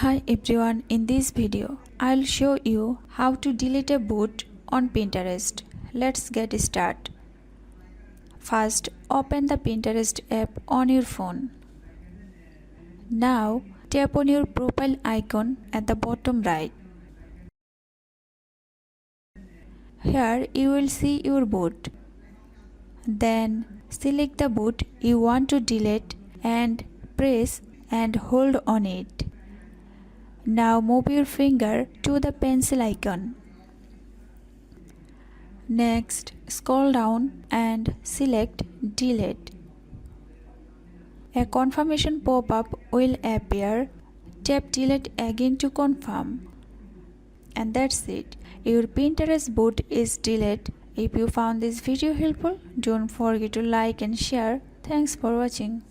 Hi everyone, in this video I'll show you how to delete a boot on Pinterest. Let's get started. First, open the Pinterest app on your phone. Now tap on your profile icon at the bottom right. Here you will see your boot. Then select the boot you want to delete and press and hold on it. Now move your finger to the pencil icon. Next, scroll down and select Delete. A confirmation pop-up will appear. Tap Delete again to confirm. And that's it. Your Pinterest boot is deleted. If you found this video helpful, don't forget to like and share. Thanks for watching.